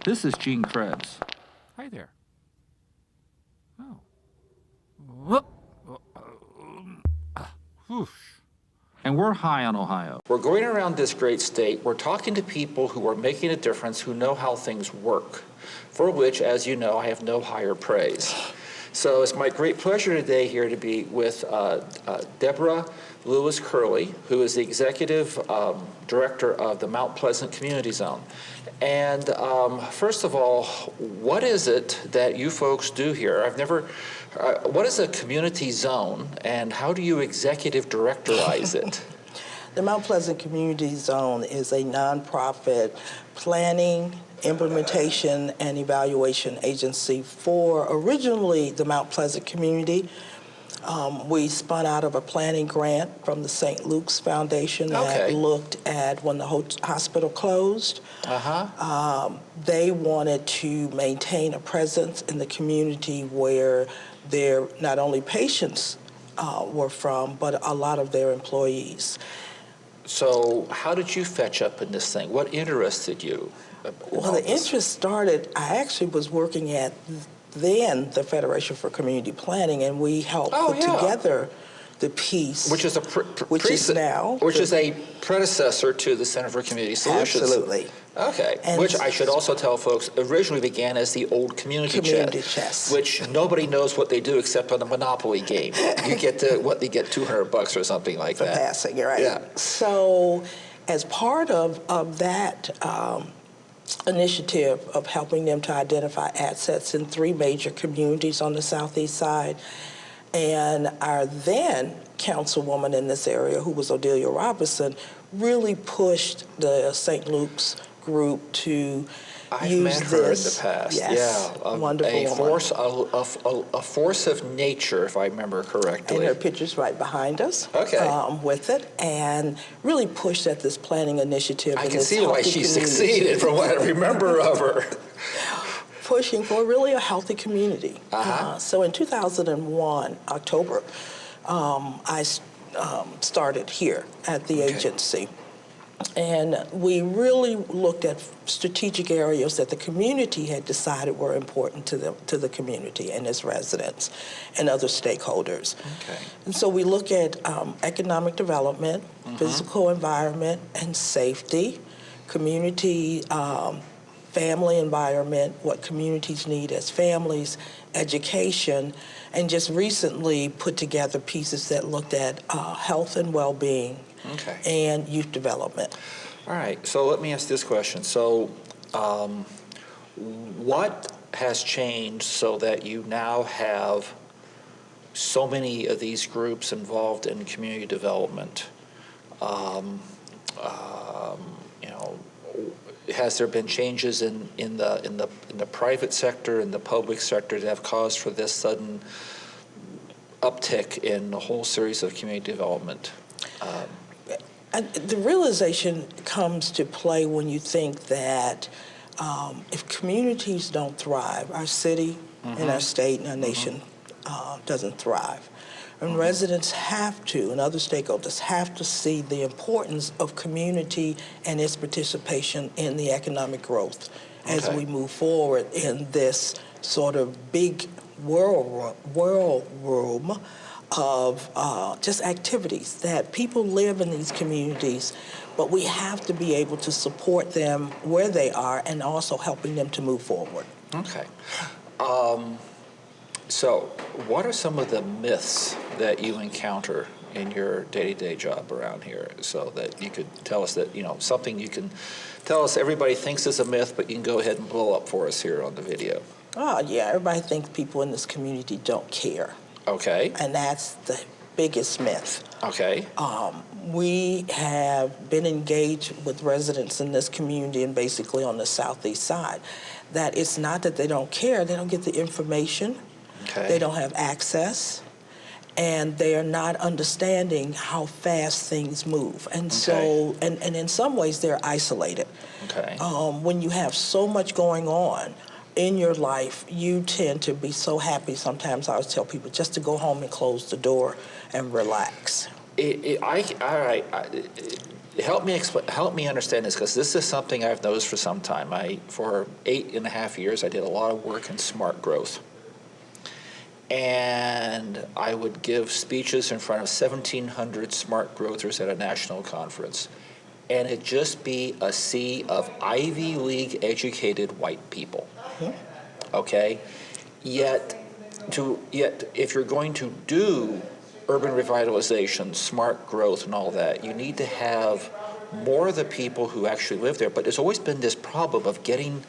This is Gene Krebs. Hi there. Oh. Whoop. Whoosh. And we're high on Ohio. We're going around this great state. We're talking to people who are making a difference, who know how things work, for which, as you know, I have no higher praise. So it's my great pleasure today here to be with Debra Lewis-Curlee, who is the Executive Director of the Mount Pleasant Community Zone. And first of all, what is it that you folks do here? What is a community zone, and how do you executive directorize it? The Mount Pleasant Community Zone is a nonprofit planning, implementation, and evaluation agency for originally the Mount Pleasant community. We spun out of a planning grant from the St. Luke's Foundation that looked at when the hospital closed. They wanted to maintain a presence in the community where their not only patients were from, but a lot of their employees. So how did you fetch up in this thing? What interested you? Well, the interest started, I actually was working at then the Federation for Community Planning, and we helped put together the piece, which is a predecessor to the Center for Community Solutions. Absolutely. Okay, and which I should also tell folks originally began as the old community chest, which nobody knows what they do except on a Monopoly game. You get they get $200 or something like that. For passing, right? Yeah. So, as part of that initiative of helping them to identify assets in 3 major communities on the southeast side, and our then councilwoman in this area, who was Odelia Robinson, really pushed the St. Luke's group to use met her this. In the past. Yes, yeah, wonderful a force of nature, if I remember correctly. And her picture's right behind us. Okay. With it, and really pushed at this planning initiative. I can see why she succeeded, from what I remember of her. Pushing for really a healthy community. So in 2001, October, I started here at the agency. And we really looked at strategic areas that the community had decided were important to the community and its residents and other stakeholders. Okay. And so we look at economic development, physical environment and safety, community family environment, what communities need as families, education, and just recently put together pieces that looked at health and well-being and youth development. All right, so let me ask this question. So what has changed so that you now have so many of these groups involved in community development? Has there been changes in the private sector and the public sector that have caused for this sudden uptick in a whole series of community development? The realization comes to play when you think that if communities don't thrive, our city and our state and our nation doesn't thrive. And residents have to, and other stakeholders have to see the importance of community and its participation in the economic growth as we move forward in this sort of big world room of just activities that people live in these communities, but we have to be able to support them where they are and also helping them to move forward. Okay. So what are some of the myths that you encounter in your day-to-day job around here, so that you could tell us that, something you can tell us everybody thinks is a myth, but you can go ahead and blow up for us here on the video? Oh, yeah, everybody thinks people in this community don't care. Okay. And that's the biggest myth. Okay. We have been engaged with residents in this community and basically on the southeast side, that it's not that they don't care, they don't get the information. They don't have access, and they are not understanding how fast things move. And so, and in some ways, they're isolated. When you have so much going on in your life, you tend to be so happy. Sometimes I always tell people just to go home and close the door and relax. Help me understand this, because this is something I've noticed for some time. For 8.5 years, I did a lot of work in smart growth. And I would give speeches in front of 1,700 smart growthers at a national conference. And it'd just be a sea of Ivy League educated white people. Okay? Yet if you're going to do urban revitalization, smart growth, and all that, you need to have more of the people who actually live there. But there's always been this problem of getting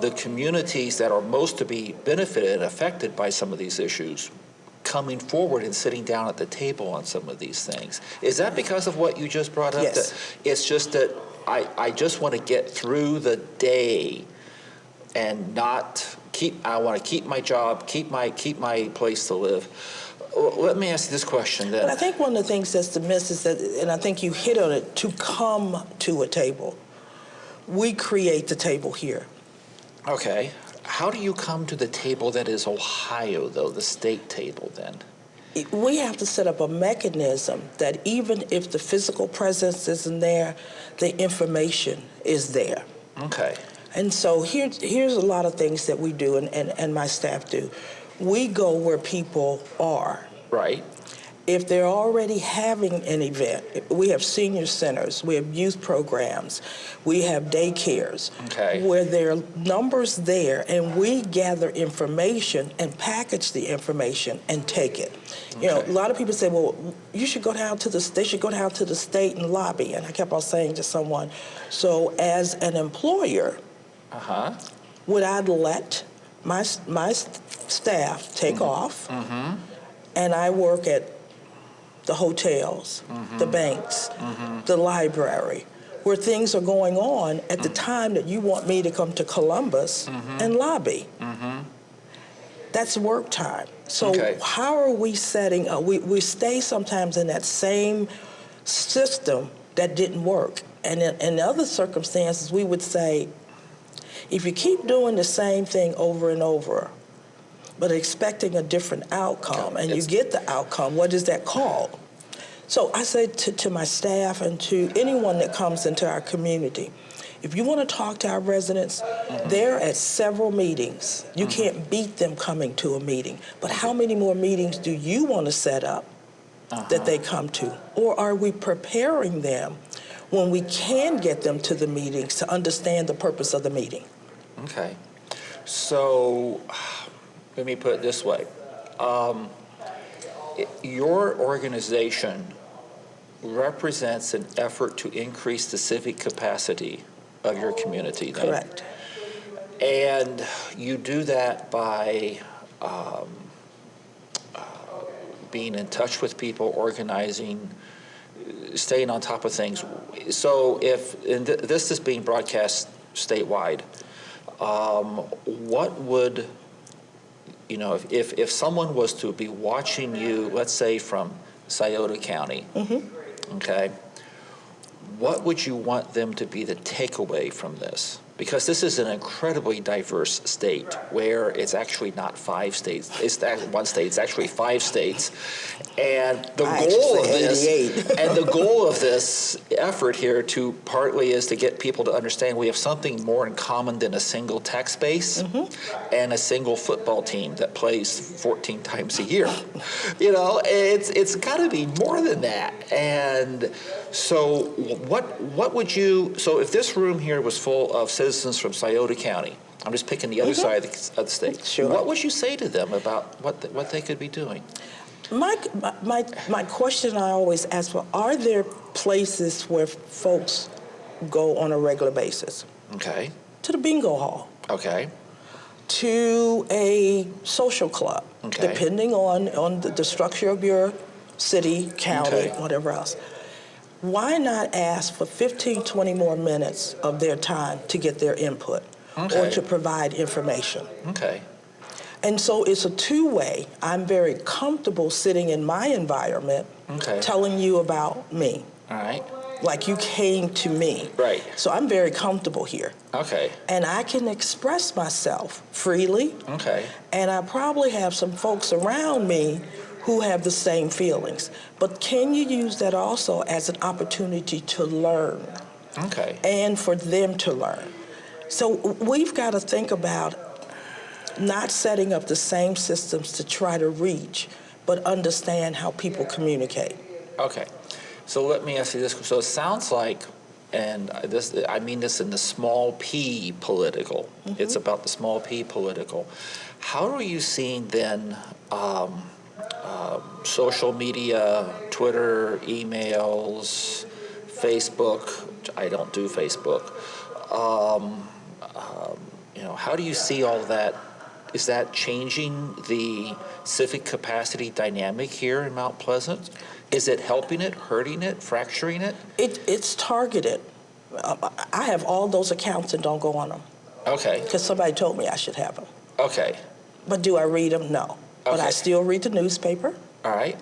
the communities that are most to be benefited and affected by some of these issues coming forward and sitting down at the table on some of these things. Is that because of what you just brought up? Yes. That it's just that I just want to get through the day and I want to keep my job, keep my place to live. Let me ask you this question then. But I think one of the things that's the miss is that, and I think you hit on it, to come to a table. We create the table here. Okay. How do you come to the table that is Ohio, though, the state table then? We have to set up a mechanism that even if the physical presence isn't there, the information is there. Okay. And so here's a lot of things that we do and my staff do. We go where people are. Right. If they're already having an event, we have senior centers, we have youth programs, we have daycares, where there are numbers there, and we gather information and package the information and take it. You know, a lot of people say, well, they should go down to the state and lobby. And I kept on saying to someone, so as an employer, would I let my staff take off, and I work at the hotels, the banks, the library, where things are going on at the time that you want me to come to Columbus and lobby? That's work time. So how are we setting up? We stay sometimes in that same system that didn't work. And in other circumstances, we would say, if you keep doing the same thing over and over, but expecting a different outcome, and you get the outcome, what is that called? So I say to my staff and to anyone that comes into our community, if you want to talk to our residents, they're at several meetings. You can't beat them coming to a meeting. But how many more meetings do you want to set up that they come to? Or are we preparing them when we can get them to the meetings to understand the purpose of the meeting? Okay. So let me put it this way. Your organization represents an effort to increase the civic capacity of your community. Then. Correct. And you do that by being in touch with people, organizing, staying on top of things. So this is being broadcast statewide, what would, if someone was to be watching you, let's say from Scioto County, okay, what would you want them to be the takeaway from this? Because this is an incredibly diverse state where it's actually not 5 states. It's one state. It's actually 5 states, and the goal of this effort here partly is to get people to understand we have something more in common than a single tax base and a single football team that plays 14 times a year. It's got to be more than that. And so what would you? So if this room here was full of citizens from Scioto County, I'm just picking the other side of the state. Sure. What would you say to them about what they could be doing? My question I always ask for, are there places where folks go on a regular basis? Okay. To the bingo hall. Okay. To a social club, depending on the structure of your city, county, whatever else. Why not ask for 15, 20 more minutes of their time to get their input or to provide information? Okay. And so it's a two-way. I'm very comfortable sitting in my environment telling you about me. All right. Like you came to me. Right. So I'm very comfortable here. Okay. And I can express myself freely. Okay. And I probably have some folks around me who have the same feelings. But can you use that also as an opportunity to learn? Okay. And for them to learn. So we've got to think about not setting up the same systems to try to reach, but understand how people communicate. Okay. So let me ask you this. So it sounds like, and this, I mean this in the small p political. Mm-hmm. It's about the small p political. How are you seeing then social media, Twitter, emails, Facebook? I don't do Facebook. How do you see all that? Is that changing the civic capacity dynamic here in Mount Pleasant? Is it helping it, hurting it, fracturing it? It's targeted. I have all those accounts and don't go on them. Okay. Because somebody told me I should have them. Okay. But do I read them? No. Okay. But I still read the newspaper. All right.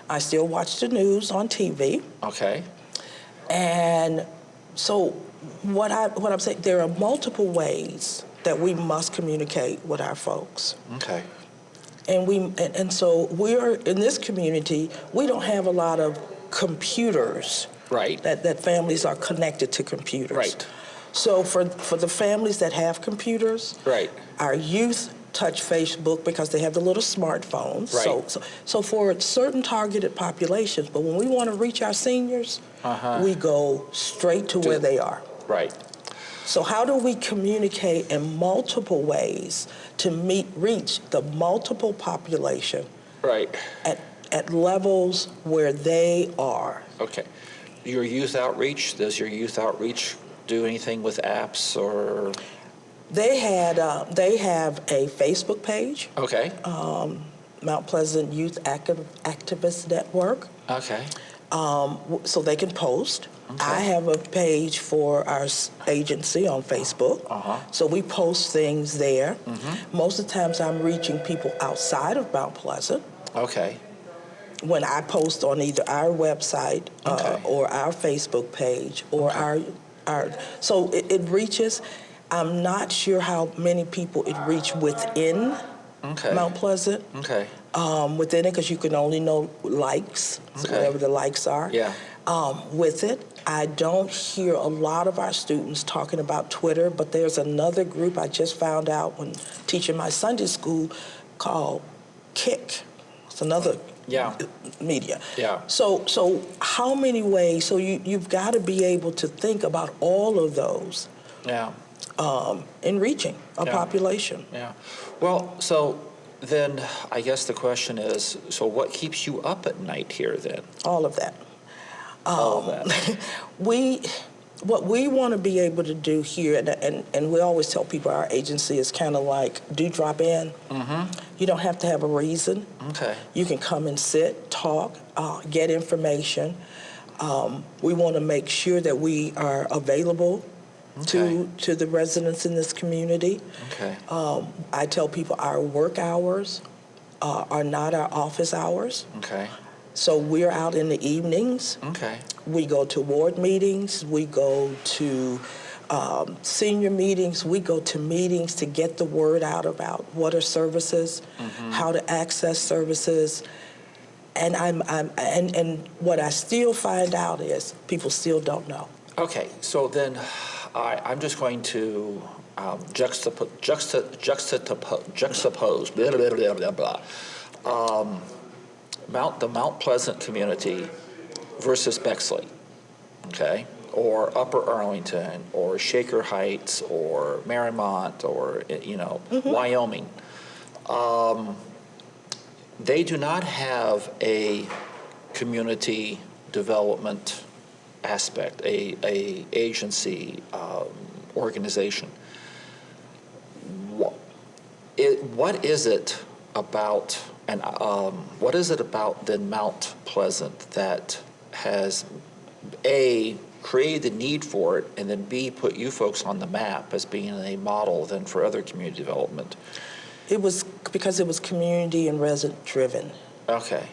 I still watch the news on TV. Okay. And so what I'm saying, there are multiple ways that we must communicate with our folks. Okay. And so we're in this community, we don't have a lot of computers. Right. That families are connected to computers. Right. So for the families that have computers, right. Our youth touch Facebook because they have the little smartphones. Right. So for certain targeted populations, but when we want to reach our seniors, we go straight to where they are. Right. So how do we communicate in multiple ways to reach the multiple population right. at levels where they are? Okay. Your youth outreach, does your youth outreach do anything with apps or? They have a Facebook page. Okay. Mount Pleasant Youth Activist Network. Okay. So they can post. Okay. I have a page for our agency on Facebook. So we post things there. Mm-hmm. Most of the times I'm reaching people outside of Mount Pleasant. Okay. When I post on either our website or our Facebook page or our so it reaches. I'm not sure how many people it reached within Mount Pleasant. Okay. Within it, because you can only know likes, so whatever the likes are. Yeah. With it, I don't hear a lot of our students talking about Twitter, but there's another group I just found out when teaching my Sunday school called Kick. It's another media. Yeah. So how many ways? So you've got to be able to think about all of those. Yeah. In reaching a population. Yeah. Well, so then I guess the question is, so what keeps you up at night here then? All of that. All of that. What we want to be able to do here, and we always tell people our agency is kind of like, do drop in. Mm-hmm. You don't have to have a reason. Okay. You can come and sit, talk, get information. We want to make sure that we are available to the residents in this community. Okay. I tell people our work hours are not our office hours. Okay. So we're out in the evenings. Okay. We go to ward meetings. We go to senior meetings. We go to meetings to get the word out about what are services, how to access services. And and what I still find out is people still don't know. Okay. So then I'm just going to juxtapose blah, blah, blah, blah, blah. The Mount Pleasant community versus Bexley, okay, or Upper Arlington, or Shaker Heights, or Marymount, or Wyoming. They do not have a community development aspect, a agency, organization. What is it about? And what is it about then Mount Pleasant that has, A, created the need for it, and then B, put you folks on the map as being a model then for other community development? It was because it was community and resident driven. Okay.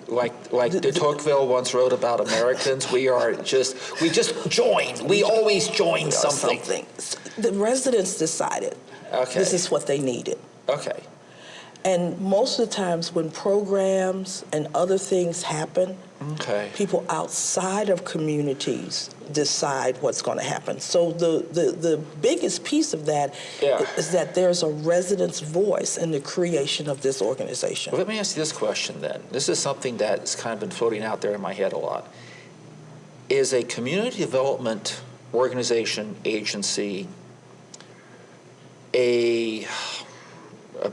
Like de Tocqueville once wrote about Americans, we just join. We always join something. The residents decided this is what they needed. Okay. And most of the times when programs and other things happen, Okay. people outside of communities decide what's going to happen. So the biggest piece of that Yeah. is that there's a resident's voice in the creation of this organization. Well, let me ask you this question then. This is something that's kind of been floating out there in my head a lot. Is a community development organization, agency,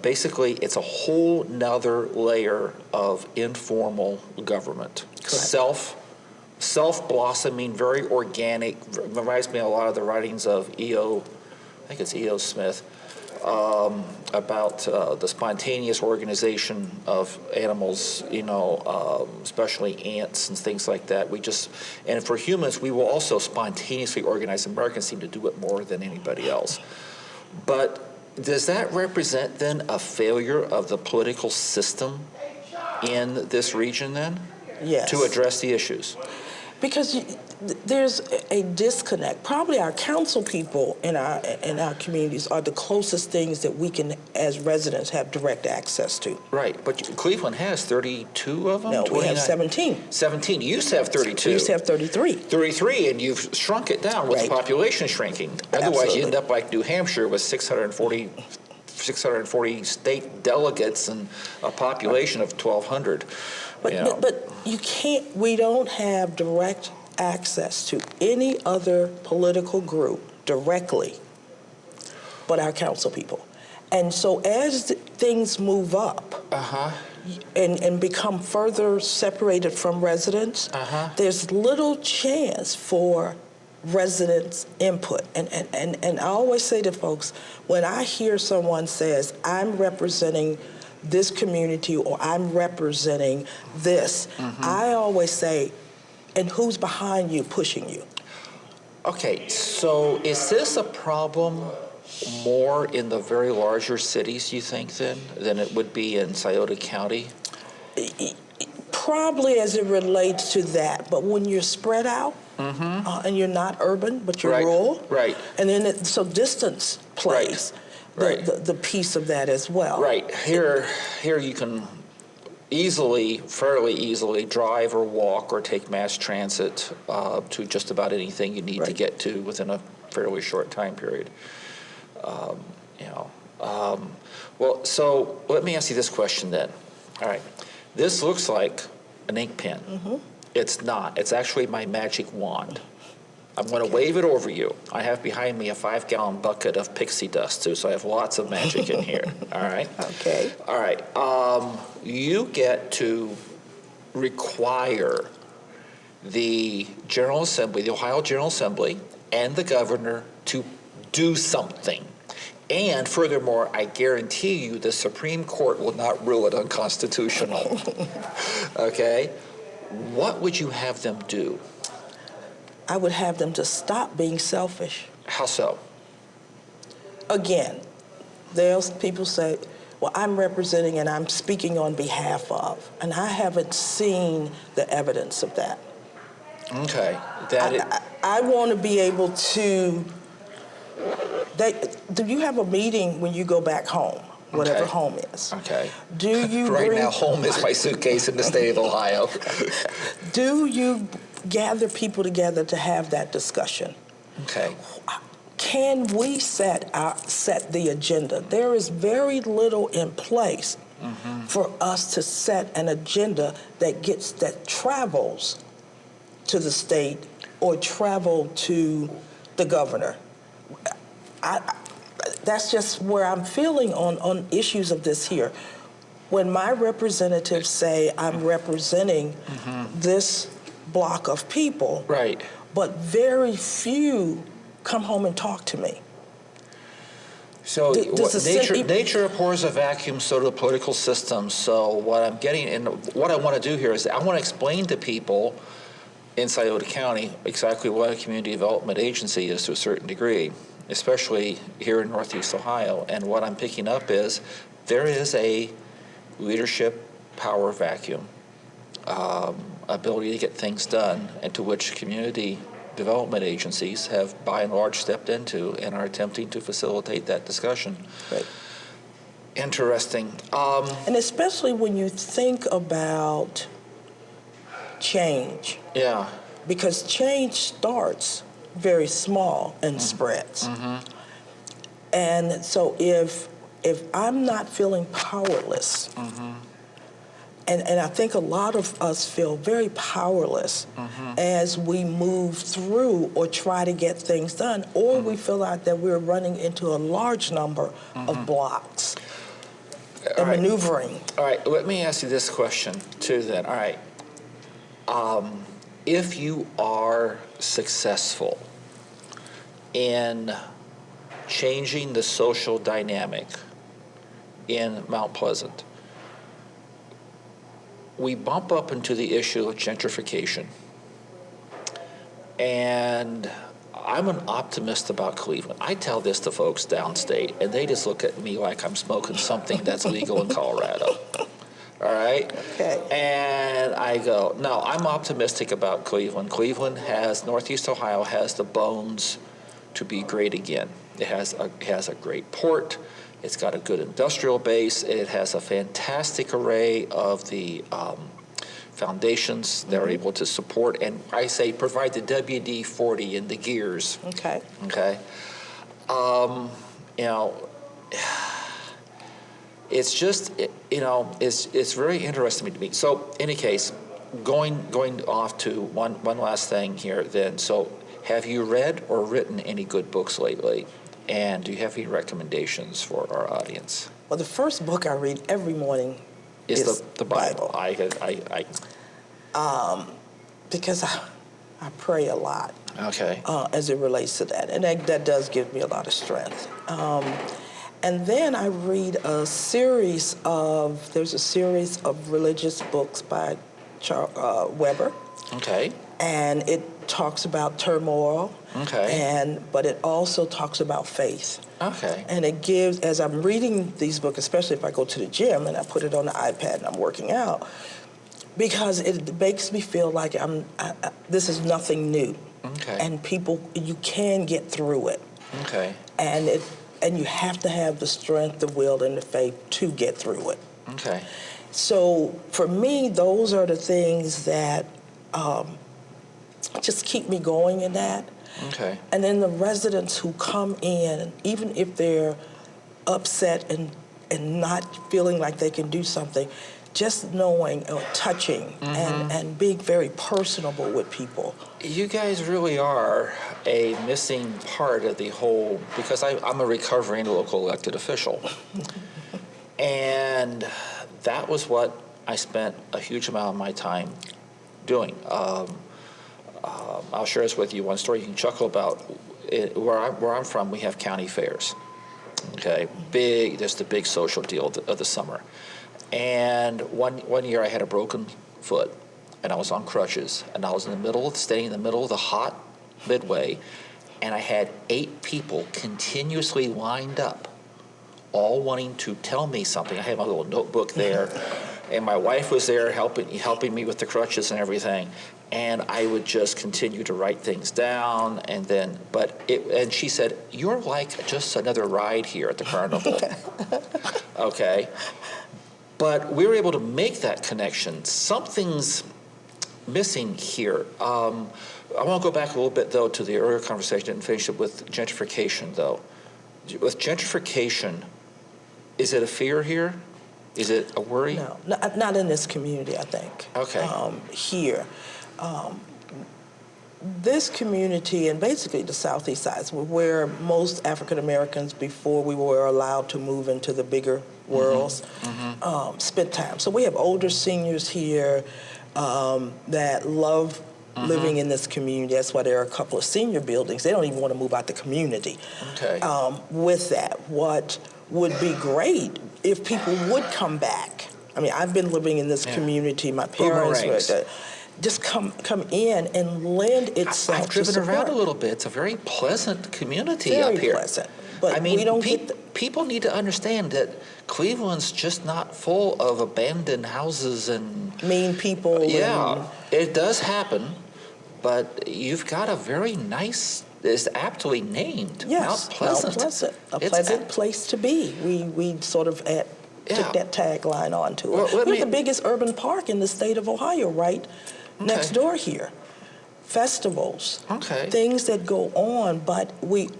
basically it's a whole nother layer of informal government? Correct. Self-blossoming, very organic, reminds me a lot of the writings of I think it's E.O. Smith, about the spontaneous organization of animals, especially ants and things like that. And for humans, we will also spontaneously organize. Americans seem to do it more than anybody else. But does that represent then a failure of the political system in this region then? Yes. To address the issues? Because there's a disconnect. Probably our council people in our communities are the closest things that we can, as residents, have direct access to. Right, but Cleveland has 32 of them? No, we 29? have 17. 17. You used to have 32. We used to have 33. 33, and you've shrunk it down with Right. the population shrinking. Otherwise, Absolutely. you end up like New Hampshire with 640 state delegates and a population of 1,200. But you can't, we don't have direct access to any other political group directly but our council people. And so as things move up and become further separated from residents, there's little chance for residents' input. And I always say to folks, when I hear someone says, I'm representing this community or I'm representing this, I always say, and who's behind you pushing you? Okay, so is this a problem more in the very larger cities, you think, then, than it would be in Scioto County? Probably as it relates to that, but when you're spread out and you're not urban, but you're rural, right, and then so distance plays the piece of that as well. Right. Here you can fairly easily drive or walk or take mass transit to just about anything you need to get to within a fairly short time period. Well, so let me ask you this question then. All right. This looks like an ink pen. It's not. It's actually my magic wand. I'm going to wave it over you. I have behind me a 5-gallon bucket of pixie dust, too, so I have lots of magic in here. All right? Okay. All right. You get to require the General Assembly, the Ohio General Assembly, and the governor to do something. And furthermore, I guarantee you the Supreme Court will not rule it unconstitutional. Okay? What would you have them do? I would have them to stop being selfish. How so? Again, there's people say, well, I'm representing and I'm speaking on behalf of, and I haven't seen the evidence of that. Okay. I want to be able to, do you have a meeting when you go back home, whatever home is? Okay. Do you Right now, home is my suitcase in the state of Ohio. Do you gather people together to have that discussion? Okay. Can we set the agenda? There is very little in place for us to set an agenda that travels to the state or travel to the governor. That's just where I'm feeling on issues of this here. When my representatives say I'm representing this block of people, but very few come home and talk to me. So nature abhors a vacuum, so do the political system. So what I'm getting, and what I want to do here is I want to explain to people in Scioto County exactly what a community development agency is to a certain degree, especially here in Northeast Ohio. And what I'm picking up is there is a leadership power vacuum, ability to get things done, and to which community development agencies have by and large stepped into and are attempting to facilitate that discussion. Right. Interesting. And especially when you think about change, Yeah. because change starts very small and spreads. And so if I'm not feeling powerless, and I think a lot of us feel very powerless as we move through or try to get things done, or we feel like that we're running into a large number of blocks and right. maneuvering. All right, let me ask you this question too then. All right. If you are successful in changing the social dynamic in Mount Pleasant, we bump up into the issue of gentrification. And I'm an optimist about Cleveland. I tell this to folks downstate, and they just look at me like I'm smoking something that's legal in Colorado. All right? Okay. And I go, no, I'm optimistic about Cleveland. Northeast Ohio has the bones to be great again. It has a great port. It's got a good industrial base. It has a fantastic array of the foundations that are able to support, and I say provide the WD-40 and the gears. Okay. Okay. You know, it's just, it's very interesting to me. So, in any case, going off to one last thing here then. So, have you read or written any good books lately? And do you have any recommendations for our audience? Well, the first book I read every morning is the Bible. Because I pray a lot. Okay. As it relates to that, and that does give me a lot of strength. And then I read there's a series of religious books by Weber. Okay. And it talks about turmoil. Okay. But it also talks about faith. Okay. And it gives, as I'm reading these books, especially if I go to the gym and I put it on the iPad and I'm working out, because it makes me feel like this is nothing new. Okay. And you can get through it. Okay. And you have to have the strength, the will, and the faith to get through it. Okay. So for me, those are the things that just keep me going in that. Okay. And then the residents who come in, even if they're upset and not feeling like they can do something, just knowing or touching and being very personable with people. You guys really are a missing part of the whole, because I'm a recovering local elected official. And that was what I spent a huge amount of my time doing. I'll share this with you, one story you can chuckle about. Where I'm from, we have county fairs. Okay, just a big social deal of the summer. And one year I had a broken foot, and I was on crutches, and I was staying in the middle of the hot midway, and I had 8 people continuously lined up, all wanting to tell me something. I had my little notebook there, and my wife was there helping me with the crutches and everything. And I would just continue to write things down, and she said, "You're like just another ride here at the carnival." Okay. But we were able to make that connection. Something's missing here. I want to go back a little bit, though, to the earlier conversation and finish it with gentrification, though. With gentrification, is it a fear here? Is it a worry? No, not in this community, I think. Okay. Here. This community, and basically the southeast sides, were where most African Americans, before we were allowed to move into the bigger worlds, spent time. So we have older seniors here that love living in this community. That's why there are a couple of senior buildings. They don't even want to move out the community. Okay. With that, what would be great if people would come back. I mean, I've been living in this community. My parents were just come in and lend itself. I've driven around a little bit. It's a very pleasant community very up here. Pleasant. But I mean, we don't people need to understand that Cleveland's just not full of abandoned houses and mean people. Yeah, it does happen, but you've got a very nice is aptly named. Yes, Mount Pleasant. Mount Pleasant, a It's pleasant place to be. We sort of took that tagline onto it. Well, We're the biggest urban park in the state of Ohio, right next door here. Festivals, things that go on, but we've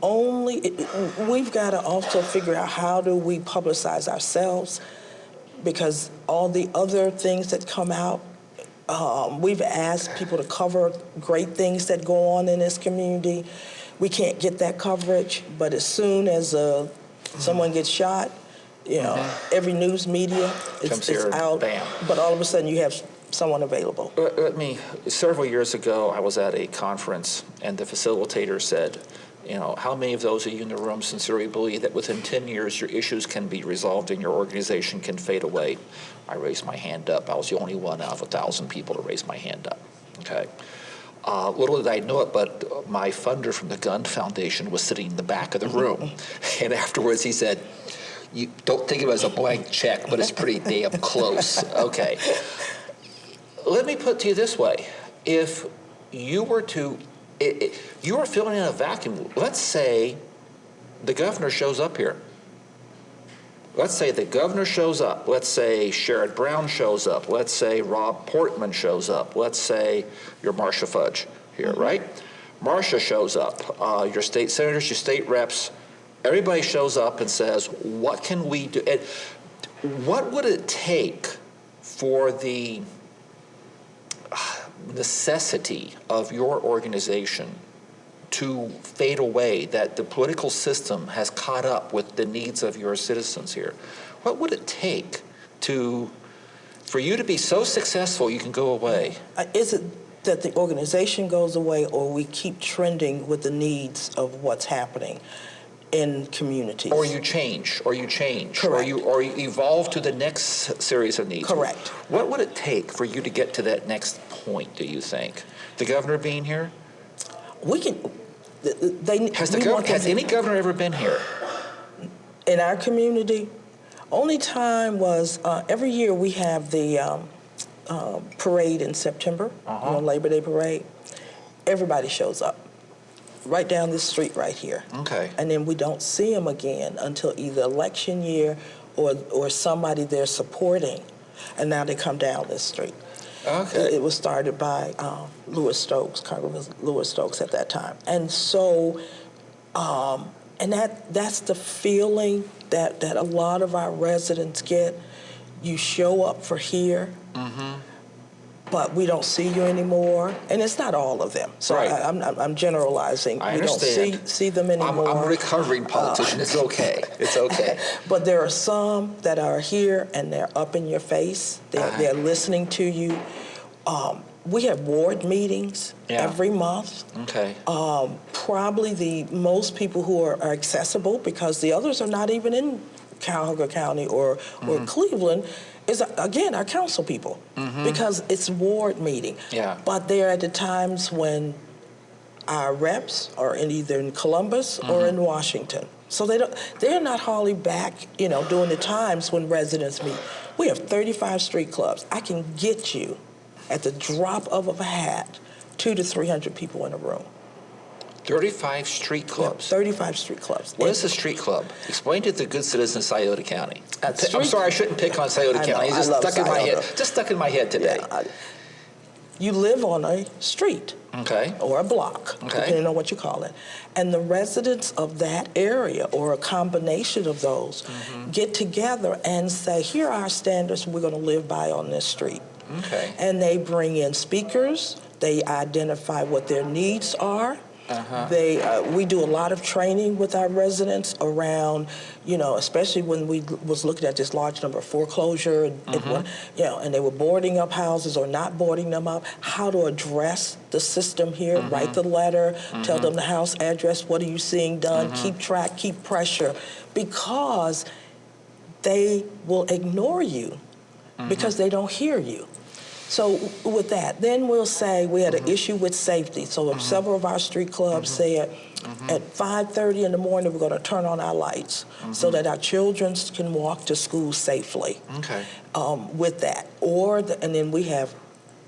got to also figure out how do we publicize ourselves, because all the other things that come out, we've asked people to cover great things that go on in this community. We can't get that coverage, but as soon as someone gets shot, every news media is out. Bam. But all of a sudden you have someone available. Several years ago, I was at a conference, and the facilitator said, how many of those of you in the room sincerely believe that within 10 years your issues can be resolved and your organization can fade away? I raised my hand up. I was the only one out of 1,000 people to raise my hand up. Okay. Little did I know it, but my funder from the Gun Foundation was sitting in the back of the room. And afterwards he said, you don't think of it as a blank check, but it's pretty damn close. Okay. Let me put it to you this way. If you were you are filling in a vacuum. Let's say the governor shows up here. Let's say the governor shows up. Let's say Sherrod Brown shows up. Let's say Rob Portman shows up. Let's say you're Marcia Fudge here, right? Marcia shows up. Your state senators, your state reps, everybody shows up and says, what can we do? And what would it take for the necessity of your organization to fade away, that the political system has caught up with the needs of your citizens here? What would it take for you to be so successful you can go away? Is it that the organization goes away, or we keep trending with the needs of what's happening in communities? Or you change. Correct. Or you evolve to the next series of needs. Correct. What would it take for you to get to that next point, do you think? The governor being here? We can. Has any governor ever been here? In our community? Only time was every year we have the parade in September, Labor Day parade. Everybody shows up. Right down this street right here. Okay. And then we don't see them again until either election year or somebody they're supporting. And now they come down this street. Okay. It was started by Lewis Stokes, Congressman Lewis Stokes at that time. And so, and that's the feeling that a lot of our residents get. You show up for here, but we don't see you anymore. And it's not all of them. So right. I'm generalizing. I we understand. don't see them anymore. I'm a recovering politician. It's okay. It's okay. But there are some that are here and they're up in your face. They're listening to you. We have ward meetings every month. Okay. Probably the most people who are accessible, because the others are not even in Cuyahoga County or Cleveland, is, again, our council people, because it's ward meeting. Yeah. But they're at the times when our reps are either in Columbus or in Washington. So they're not hardly back, during the times when residents meet. We have 35 street clubs. I can get you, at the drop of a hat, 200 to 300 people in a room. 35 street clubs? Yeah, 35 street clubs. What is a street club? Explain to the good citizens of Scioto County. I'm Street- sorry, I shouldn't pick on Scioto County. It's just stuck in my head. Just stuck in my head today. Yeah, you live on a street. Okay. Or a block, depending on what you call it. And the residents of that area, or a combination of those, get together and say, here are our standards we're going to live by on this street. Okay. And they bring in speakers. They identify what their needs are. We do a lot of training with our residents around, especially when we was looking at this large number of foreclosure, and they were boarding up houses or not boarding them up, how to address the system here, write the letter, tell them the house address, what are you seeing done, keep track, keep pressure, because they will ignore you because they don't hear you. So with that, then we'll say we had an issue with safety. So if several of our street clubs said at 5:30 in the morning we're going to turn on our lights so that our children can walk to school safely. Okay. With that, and then we have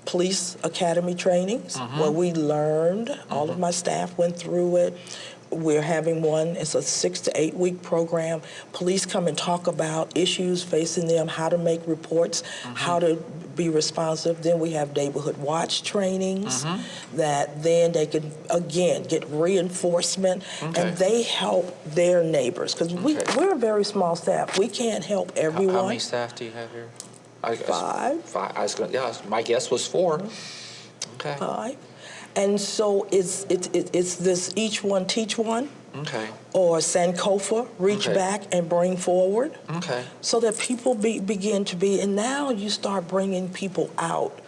police academy trainings where we learned, all of my staff went through it. We're having one, it's a 6 to 8 week program. Police come and talk about issues facing them, how to make reports, how to be responsive. Then we have neighborhood watch trainings that then they can, again, get reinforcement, and they help their neighbors. Because we're a very small staff. We can't help everyone. How many staff do you have here? 5. 5. I was going. Yeah, my guess was 4. Okay. 5. And so it's this each one teach one, or Sankofa, reach back and bring forward, so that people begin to be, and now you start bringing people out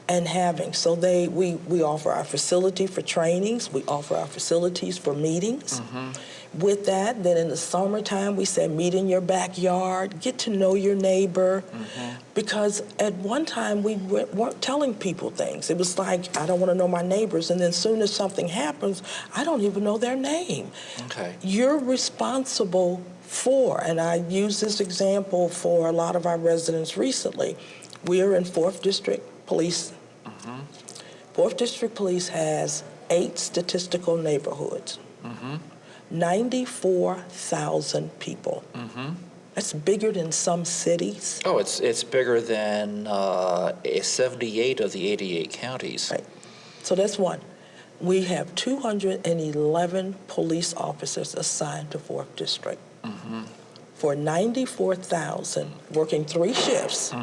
and having, so we offer our facility for trainings, we offer our facilities for meetings. With that, then in the summertime, we say meet in your backyard, get to know your neighbor, because at one time we weren't telling people things. It was like, I don't want to know my neighbors, and then as soon as something happens, I don't even know their name. You're responsible for, and I use this example for a lot of our residents recently. We are in 4th District Police. 4th District Police has 8 statistical neighborhoods. 94,000 people. That's bigger than some cities. Oh, it's bigger than 78 of the 88 counties. Right. So that's one. We have 211 police officers assigned to 4th District. For 94,000, working 3 shifts,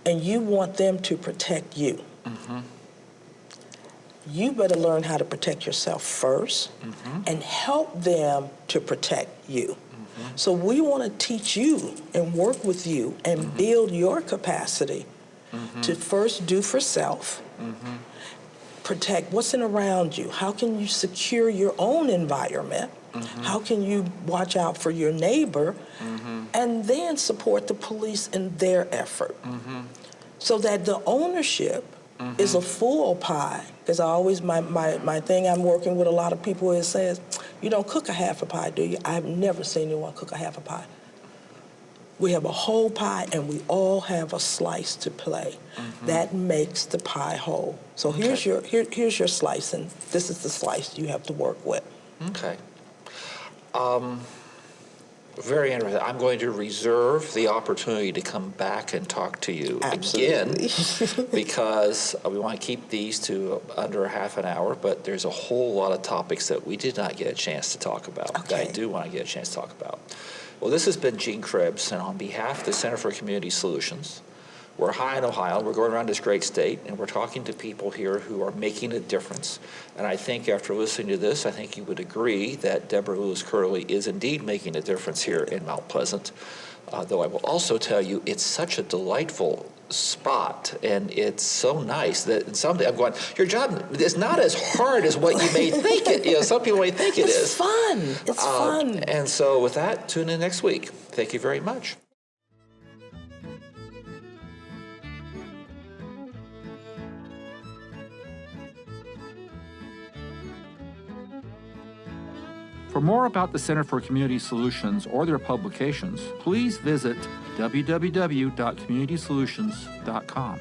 and you want them to protect you. You better learn how to protect yourself first and help them to protect you. So we want to teach you and work with you and build your capacity to first do for self, protect what's in around you. How can you secure your own environment? How can you watch out for your neighbor? And then support the police in their effort. So that the ownership is a full pie. Because I always, my thing I'm working with a lot of people is says, you don't cook a half a pie, do you? I've never seen anyone cook a half a pie. We have a whole pie, and we all have a slice to play. That makes the pie whole. So here's your slice, and this is the slice you have to work with. Okay. Very interesting. I'm going to reserve the opportunity to come back and talk to you again, because we want to keep these to under a half an hour, but there's a whole lot of topics that we did not get a chance to talk about that I do want to get a chance to talk about. Well, this has been Gene Krebs, and on behalf of the Center for Community Solutions, we're high in Ohio. We're going around this great state, and we're talking to people here who are making a difference. And I think after listening to this, I think you would agree that Debra Lewis-Curlee is indeed making a difference here in Mount Pleasant. Though I will also tell you, it's such a delightful spot, and it's so nice that someday I'm going, your job is not as hard as what you may think it is. Some people may think it is. It's fun. It's fun. And so with that, tune in next week. Thank you very much. For more about the Center for Community Solutions or their publications, please visit www.communitysolutions.com.